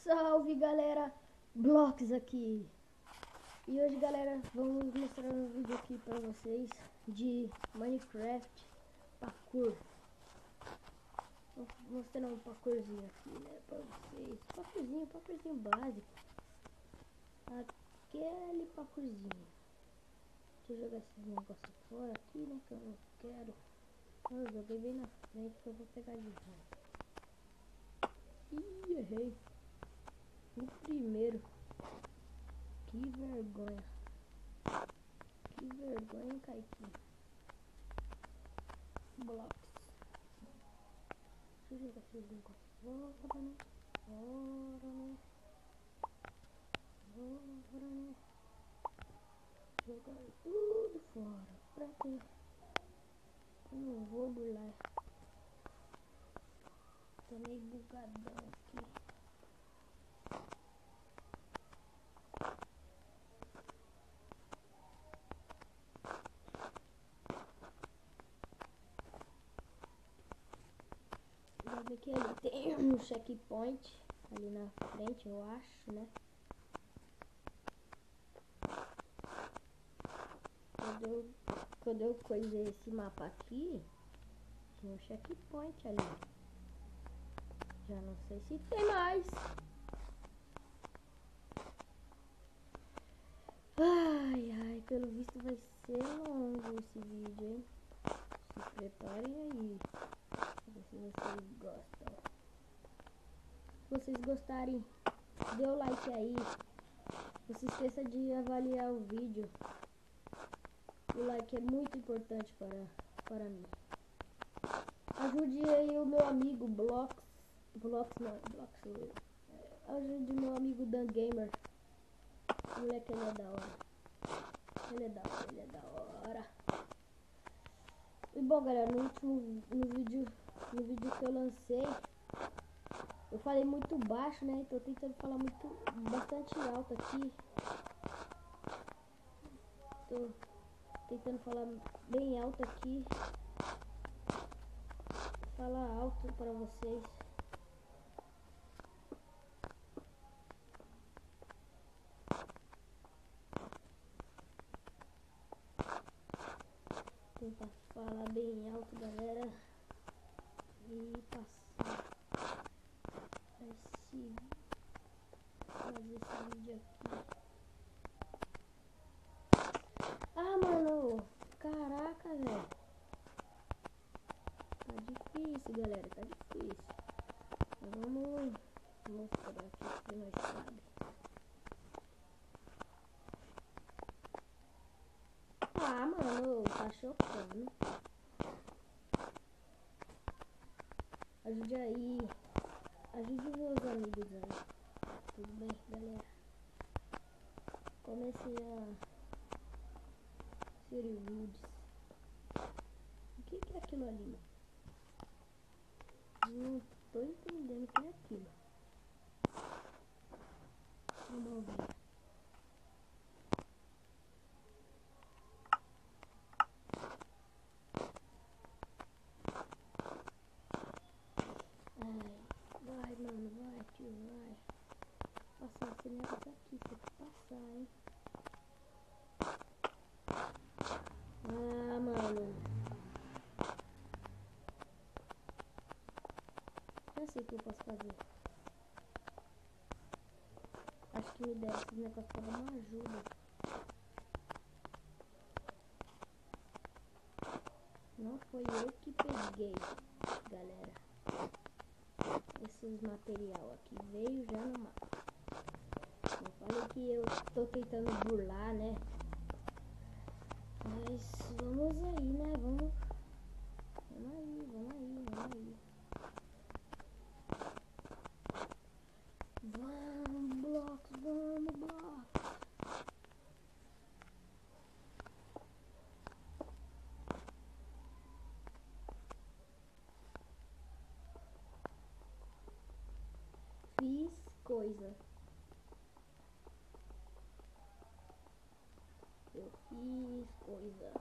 Salve galera, Blocks aqui. E hoje galera, vamos mostrar um vídeo aqui pra vocês de Minecraft parkour. Vou mostrar um parkourzinho aqui, né, pra vocês. Parkourzinho básico. Aquele parkourzinho. Deixa eu jogar esse negócio fora aqui, né, que eu não quero. Eu joguei bem na frente que eu vou pegar de volta. Ih, errei. O primeiro. Que vergonha. Que vergonha, hein, Kaique? Blocks. Deixa eu jogar esses negócios fora, né? Fora, né? Jogar tudo fora. Pra quê? Eu não vou burlar. Tô meio bugadão aqui. Já vi que ele tem um checkpoint ali na frente, eu acho, né? Quando eu coisei esse mapa aqui, tinha um checkpoint ali. Já não sei se tem mais. Ai, pelo visto vai ser longo esse vídeo, hein? Se preparem aí. Pra ver se vocês gostam. Se vocês gostarem, dê o like aí. Não se esqueça de avaliar o vídeo. O like é muito importante para mim. Ajude aí o meu amigo Ajude o meu amigo Dan Gamer. O moleque, ele é da hora. Ele é da hora. E bom galera, no vídeo que eu lancei, eu falei muito baixo, né? Tô tentando falar bastante alto aqui. Tô tentando falar bem alto aqui. Falar alto para vocês. Tentar falar bem alto, galera. E passar fazer esse vídeo aqui. Ah, mano, caraca, velho. Tá difícil, galera, tá difícil. Vamos mostrar aqui que nós sabe. Ah, mano, tá chocando. Ajude aí. Ajude meus amigos aí. Tudo bem, galera? Comecei a ser rudes. O que é aquilo ali? Não tô entendendo o que é aquilo. Vamos ver. Vai, mano, vai, tio, vai. Passar esse negócio aqui, você tem que passar, hein? Ah, mano. Já sei o que eu posso fazer. Acho que me deve esse negócio pra dar uma ajuda. Não foi eu que peguei, galera. Esses material aqui veio já no mapa. Eu falei que eu tô tentando burlar, né? Mas vamos aí, né? Vamos aí. Vamos, Blocks. Fiz coisa. Eu fiz coisa.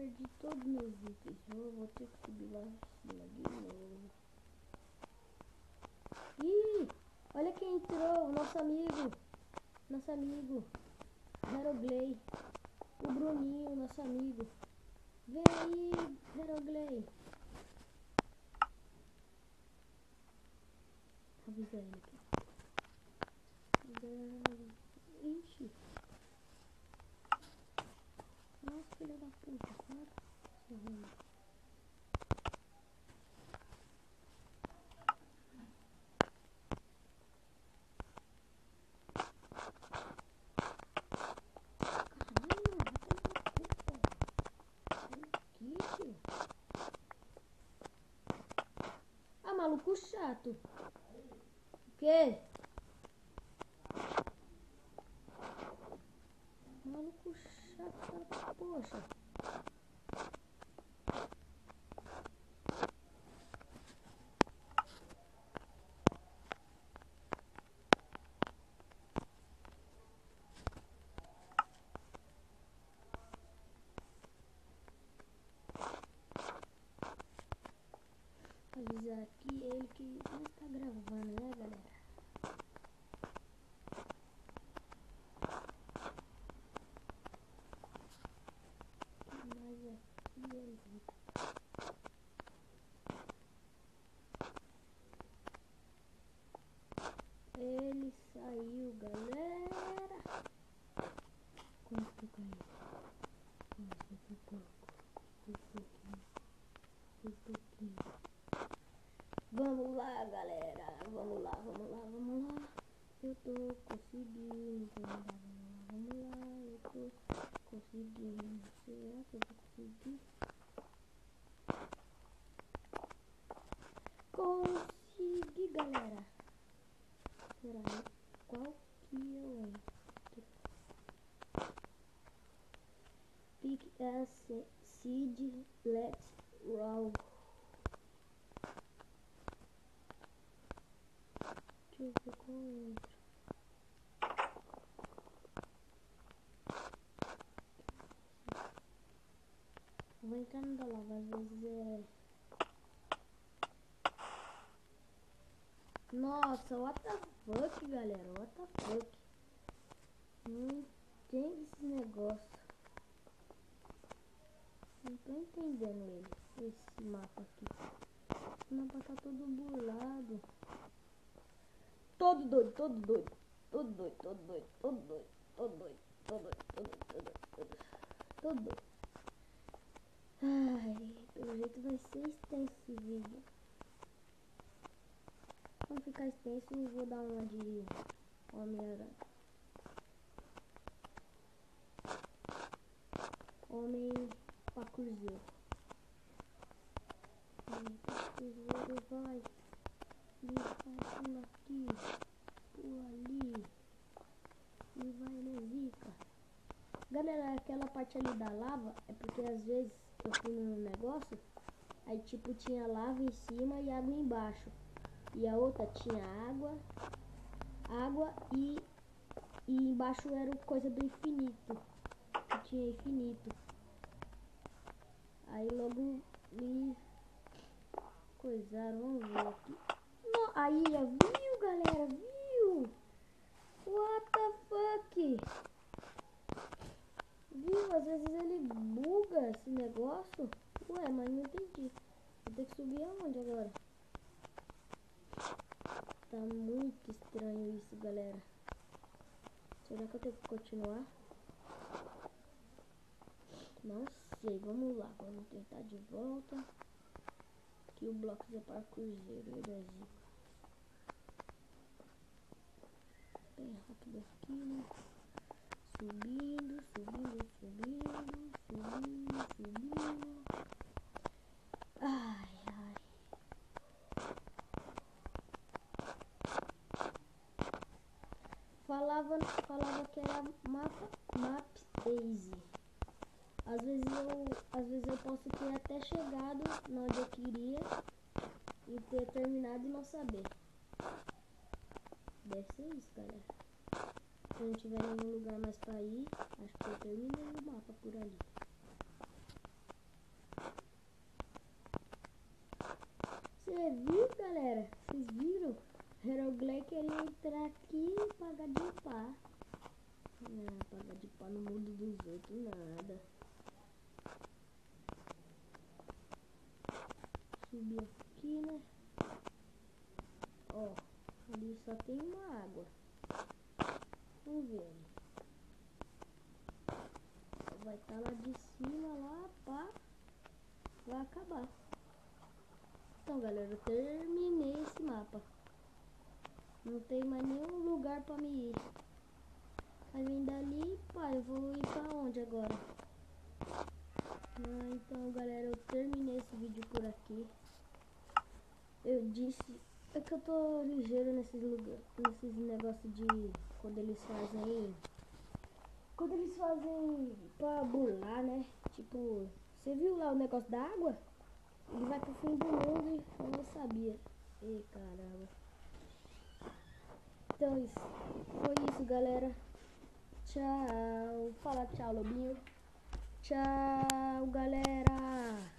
perdi todos meus itens. Eu vou ter que subir lá em cima de novo. Ih, olha quem entrou, o nosso amigo. Nosso amigo. Heroglay. O Bruninho, nosso amigo. Vem aí, Heroglay. Avisa ele aqui. Ixi. Nossa, filha da puta, cara. Ah, maluco chato. O quê? Maluco chato, poxa. Avisar aqui ele que não está gravando, né, galera? Mas aqui ele saiu, galera. Quanto que eu ganhei? Nossa, foi pouco. Foi pouquinho. Vamos lá, galera. Vamos lá. Eu tô conseguindo. Vamos lá. Eu tô conseguindo. Será que eu vou conseguir? Consegui, galera. Será? Qual que eu entro? Pick as seed. Let's roll. Deixa eu ver qual entra. Vou entrar no da lava, às vezes é... Nossa, what the fuck, galera, what the fuck. Não entendo esse negócio. Não tô entendendo ele, esse mapa aqui. Esse mapa tá todo burlado. Todo doido. Ai, pelo jeito vai ser extenso esse vídeo. Quando ficar extenso, eu vou dar uma de Homem-Aranha. Homem pra cruzeiro. Cruzeiro vai. E vai aqui. Por ali. E vai na zica. Galera, aquela parte ali da lava é porque às vezes eu fui num negócio, aí tipo tinha lava em cima e água embaixo. E a outra tinha água e embaixo era coisa do infinito. Que tinha infinito. Aí logo me coisaram, vamos ver aqui. No, aí, ó, viu, galera? Viu? What the fuck? Viu? Às vezes ele buga esse negócio. Ué, mas não entendi. Vou ter que subir aonde agora? Tá muito estranho isso, galera. Será que eu tenho que continuar? Não sei, vamos lá. Vamos tentar de volta. Aqui o bloco é para cruzeiro, ele é zica. Bem rápido aqui, né? Subindo. Ai. Falava que era Maps Easy. Às vezes eu posso ter até chegado onde eu queria e ter terminado e não saber. Deve ser isso, galera. Se não tiver nenhum lugar mais pra ir, acho que eu terminei o mapa por ali. Você viu, galera? Vocês viram? Herogleik ele entra aqui e paga de pá. Não, paga de pá no mundo dos outros, nada. Subir aqui, né? Ó, ali só tem uma água. Vamos ver. Vai estar lá de cima, lá, pá. Vai acabar. Então, galera, eu terminei esse mapa. Não tem mais nenhum lugar pra me ir. Aí vem dali, pá, eu vou ir pra onde agora? Então, galera, eu terminei esse vídeo por aqui. Eu disse, é que eu tô ligeiro nesses lugares, nesses negócios de quando eles fazem pra burlar, né? Tipo, você viu lá o negócio da água? Ele vai pro fim do mundo e eu não sabia. Ei, caramba. Então isso, foi isso, galera. Tchau. Fala tchau, lobinho. Tchau, galera.